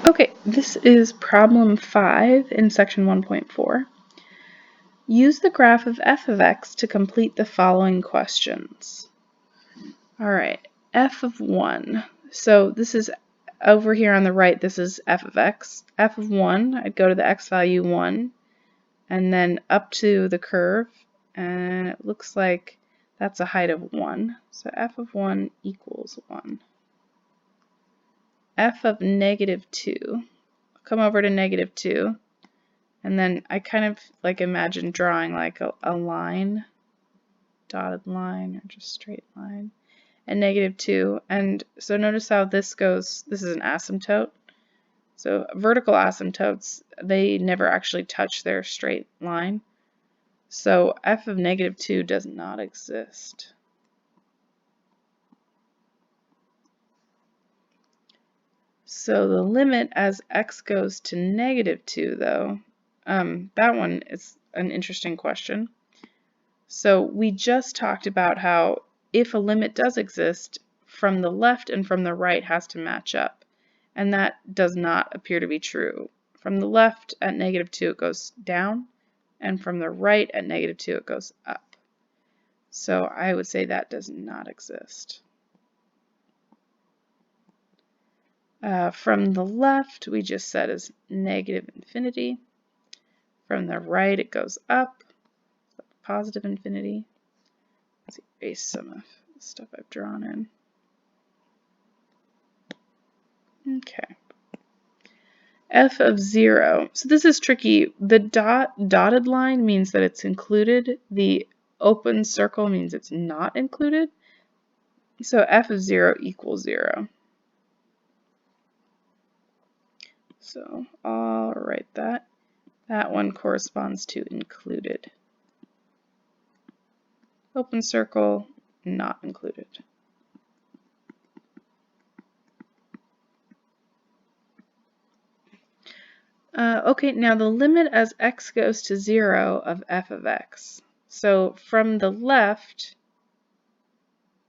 Okay, this is problem 5 in section 1.4. Use the graph of f of x to complete the following questions. All right, f of 1. So this is over here on the right, this is f of x. F of 1, I'd go to the x value 1, and then up to the curve, and it looks like that's a height of 1. So f of 1 equals 1. F of negative 2. Come over to negative 2. And then I kind of like imagine drawing like a line, dotted line, or just straight line, and negative 2. And so notice how this goes, this is an asymptote. So vertical asymptotes, they never actually touch their straight line. So f of negative 2 does not exist. So the limit as x goes to negative 2, though, that one is an interesting question. So we just talked about how if a limit does exist, from the left and from the right has to match up. And that does not appear to be true. From the left at negative 2 it goes down, and from the right at negative 2 it goes up. So I would say that does not exist. From the left we just said is negative infinity. From the right it goes up, positive infinity. Let's erase some of the stuff I've drawn in. Okay. F of 0. So this is tricky. The dotted line means that it's included. The open circle means it's not included. So f of 0 equals 0. So I'll write that. That one corresponds to included. Open circle, not included. Okay, now the limit as x goes to 0 of f of x. So from the left,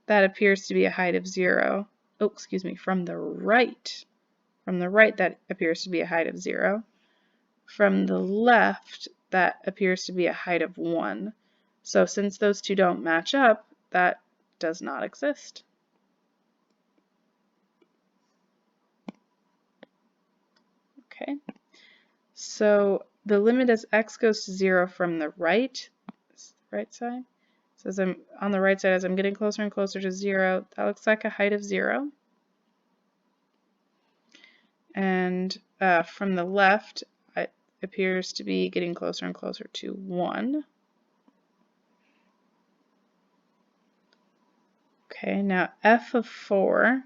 that appears to be a height of 0. Oh, excuse me, from the right. From the right, that appears to be a height of 0. From the left, that appears to be a height of 1. So since those two don't match up, that does not exist. Okay. So the limit as x goes to 0 from the right side. So as I'm on the right side, as I'm getting closer and closer to 0, that looks like a height of 0. And from the left, it appears to be getting closer and closer to 1. Okay, now f of 4.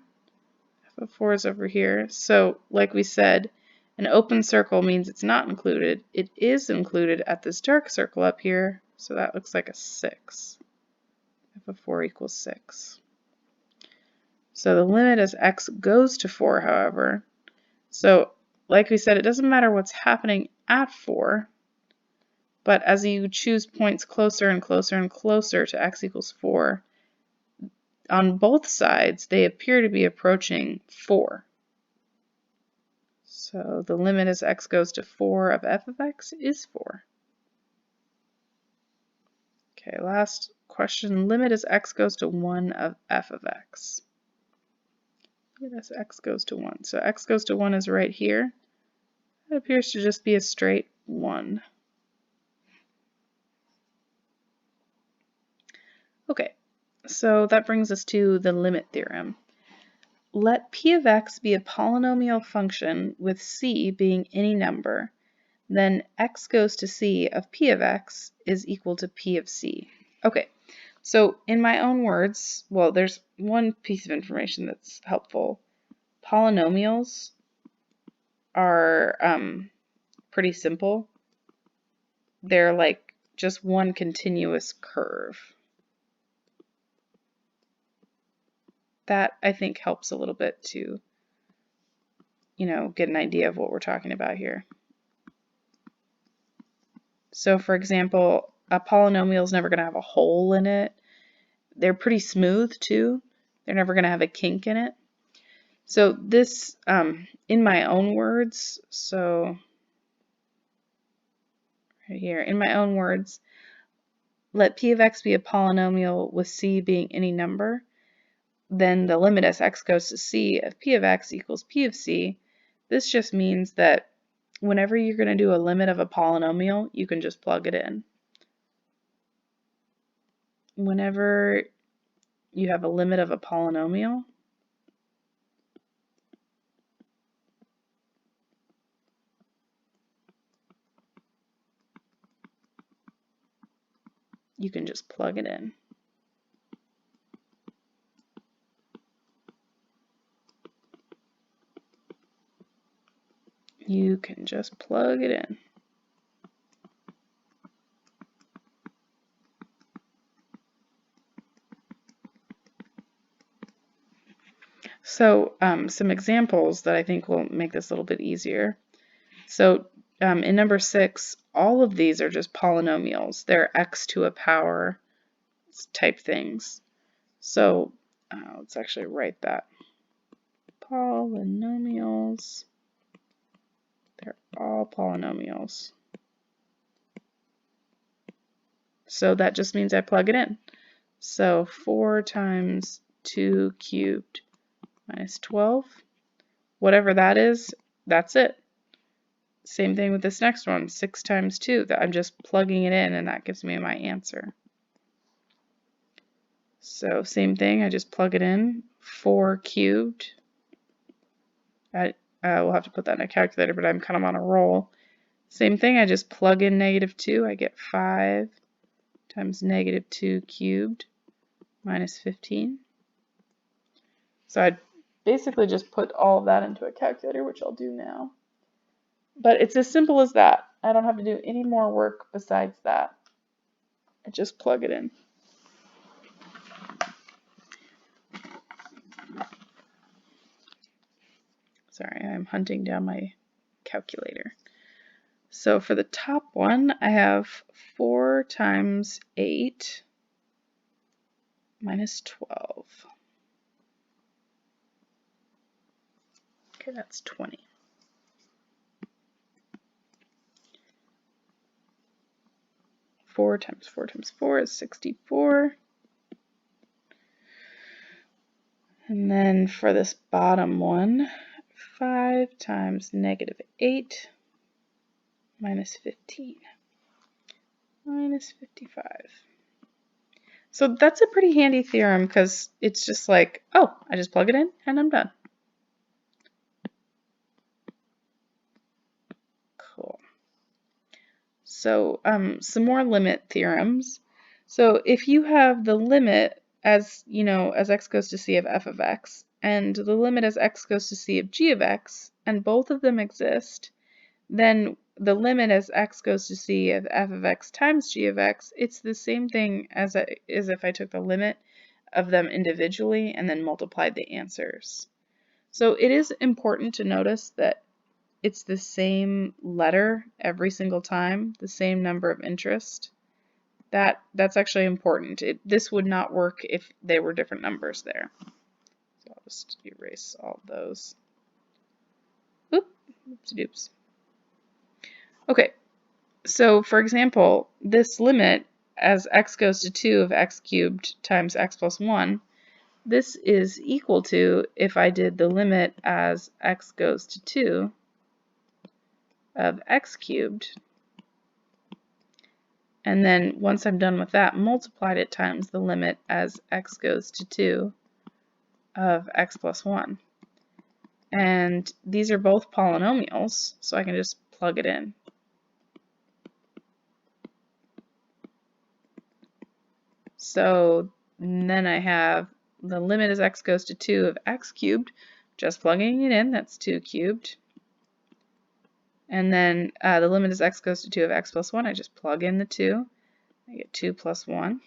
F of 4 is over here. So like we said, an open circle means it's not included. It is included at this dark circle up here, so that looks like a 6. F of 4 equals 6. So the limit as x goes to 4, however, so like we said, it doesn't matter what's happening at 4, but as you choose points closer and closer and closer to x equals 4, on both sides, they appear to be approaching 4. So the limit as x goes to 4 of f of x is 4. Okay, last question. Limit as x goes to 1 of f of x. Limit as x goes to 1. So x goes to 1 is right here. It appears to just be a straight 1. Okay, so that brings us to the limit theorem. Let p of x be a polynomial function with c being any number. Then x goes to c of p of x is equal to p of c. Okay, so in my own words, well, there's one piece of information that's helpful. Polynomials are pretty simple. They're like just one continuous curve. That, I think, helps a little bit to, get an idea of what we're talking about here. So, for example, a polynomial is never going to have a hole in it. They're pretty smooth, too. They're never going to have a kink in it. So this, in my own words, so right here, in my own words, let p of x be a polynomial with c being any number. Then the limit as x goes to c of p of x equals p of c. This just means that whenever you're going to do a limit of a polynomial, you can just plug it in. Whenever you have a limit of a polynomial, you can just plug it in. You can just plug it in. So some examples that I think will make this a little bit easier. So in number 6, all of these are just polynomials. They're x to a power type things. So let's actually write that. Polynomials. They're all polynomials. So that just means I plug it in. So 4 times 2 cubed minus 12. Whatever that is, that's it. Same thing with this next one, 6 times 2. I'm just plugging it in and that gives me my answer. So same thing, I just plug it in, 4 cubed. I will have to put that in a calculator, but I'm kind of on a roll. Same thing, I just plug in negative 2. I get 5 times negative 2 cubed minus 15. So I basically just put all of that into a calculator, which I'll do now. But it's as simple as that. I don't have to do any more work besides that. I just plug it in. Sorry, I'm hunting down my calculator. So for the top one, I have 4 times 8 minus 12. Okay, that's 20. Four times 4 times 4 is 64. And then for this bottom one, 5 times negative 8 minus 15 minus 55. So that's a pretty handy theorem because it's just like, oh, I just plug it in and I'm done. Cool. So some more limit theorems. So if you have the limit as, as x goes to c of f of x, and the limit as x goes to c of g of x, and both of them exist, then the limit as x goes to c of f of x times g of x, it's the same thing as if I took the limit of them individually and then multiplied the answers. So it is important to notice that it's the same letter every single time, the same number of interest. That's actually important. This would not work if they were different numbers there. So I'll just erase all those. Oopsie-doops. Okay, so for example, this limit as x goes to 2 of x cubed times x plus 1, this is equal to if I did the limit as x goes to 2 of x cubed, and then once I'm done with that, multiplied it times the limit as x goes to 2 of x plus 1. And these are both polynomials, so I can just plug it in. So then I have the limit as x goes to 2 of x cubed, just plugging it in, that's 2 cubed. And then the limit as x goes to 2 of x plus 1, I just plug in the 2. I get 2 plus 1.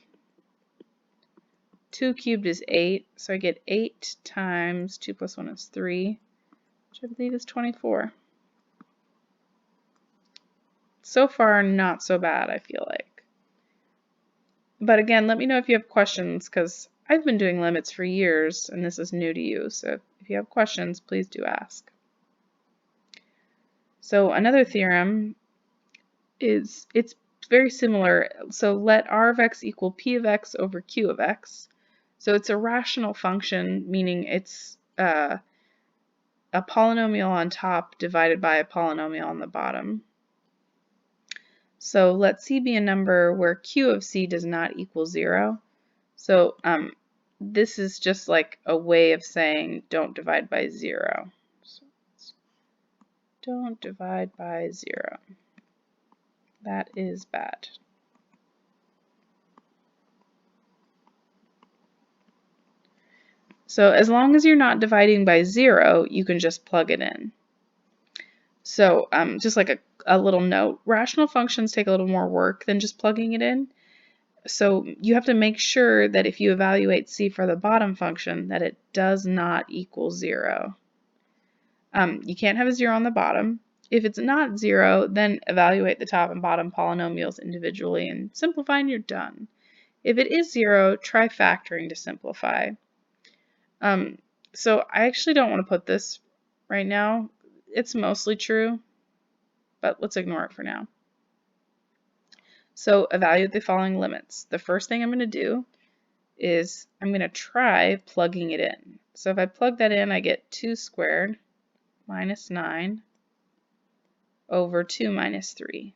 2 cubed is 8, so I get 8 times 2 plus 1 is 3, which I believe is 24. So far, not so bad, I feel like. But again, let me know if you have questions, because I've been doing limits for years, and this is new to you, so if you have questions, please do ask. So another theorem is, it's very similar. So let r of x equal p of x over q of x. So it's a rational function, meaning it's a polynomial on top divided by a polynomial on the bottom. So let c be a number where q of c does not equal 0. So this is just like a way of saying don't divide by 0. So don't divide by 0. That is bad. So as long as you're not dividing by 0, you can just plug it in. So just like a little note, rational functions take a little more work than just plugging it in. So you have to make sure that if you evaluate c for the bottom function, that it does not equal 0. You can't have a 0 on the bottom. If it's not 0, then evaluate the top and bottom polynomials individually and simplify and you're done. If it is 0, try factoring to simplify. So I actually don't want to put this right now. It's mostly true, but let's ignore it for now. So evaluate the following limits. The first thing I'm going to do is I'm going to try plugging it in. So if I plug that in, I get 2 squared minus 9 over 2 minus 3.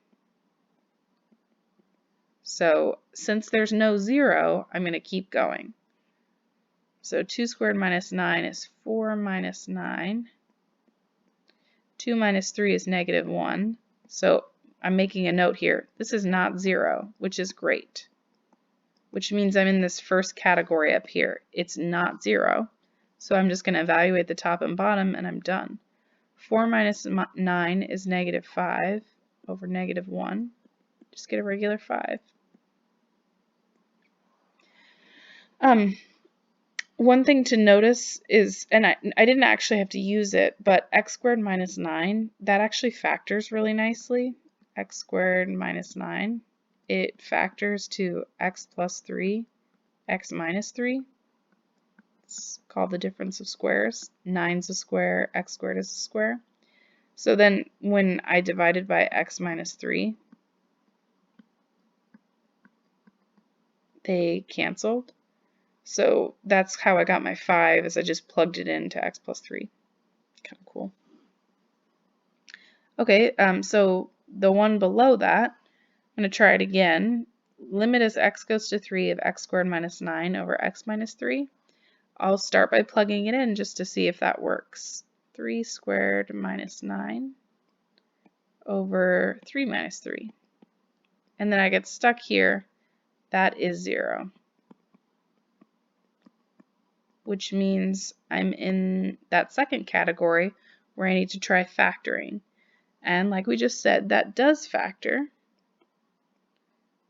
So since there's no 0, I'm going to keep going. So 2 squared minus 9 is 4 minus 9. 2 minus 3 is negative 1. So I'm making a note here. This is not 0, which is great. Which means I'm in this first category up here. It's not 0. So I'm just going to evaluate the top and bottom and I'm done. 4 minus 9 is negative 5 over negative 1. Just get a regular 5. One thing to notice is, and I didn't actually have to use it, but x squared minus 9, that actually factors really nicely. X squared minus 9, it factors to x plus 3, x minus 3. It's called the difference of squares. 9's a square, x squared is a square. So then when I divided by x minus 3, they canceled. So that's how I got my 5, is I just plugged it into x plus 3. Kind of cool. Okay, so the one below that, I'm going to try it again. Limit as x goes to 3 of x squared minus 9 over x minus 3. I'll start by plugging it in just to see if that works. 3 squared minus 9 over 3 minus 3. And then I get stuck here. That is 0. Which means I'm in that second category where I need to try factoring. And like we just said, that does factor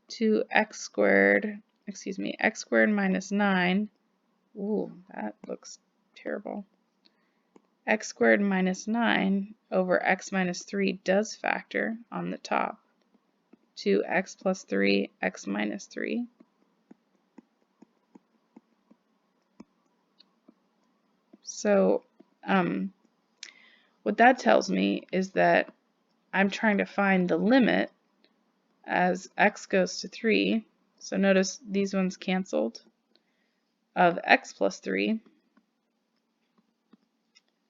to x squared minus 9. Ooh, that looks terrible. X squared minus 9 over x minus 3 does factor on the top to x plus 3, x minus 3. So what that tells me is that I'm trying to find the limit as x goes to 3. So notice these ones canceled, of x plus 3.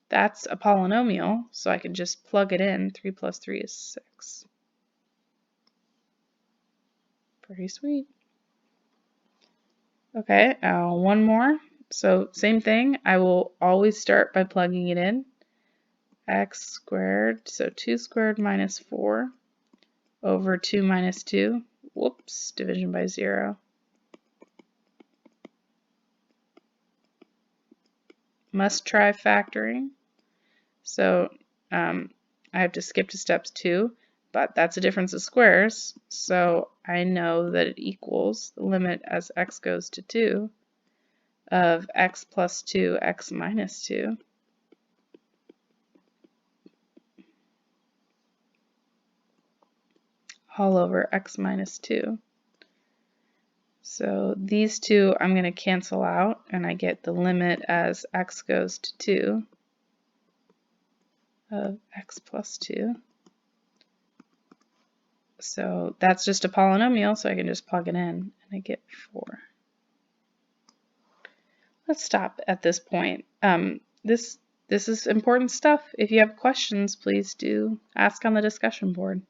That's a polynomial, so I can just plug it in. 3 plus 3 is 6. Pretty sweet. Okay, one more. So same thing, I will always start by plugging it in. X squared, so 2 squared minus 4 over 2 minus 2. Whoops, division by 0. Must try factoring. So I have to skip to steps 2, but that's a difference of squares. So I know that it equals the limit as x goes to 2 of x plus 2, x minus 2. All over x minus 2. So these two I'm going to cancel out, and I get the limit as x goes to 2 of x plus 2. So that's just a polynomial, so I can just plug it in, and I get 4. Let's stop at this point. This is important stuff. If you have questions, please do ask on the discussion board.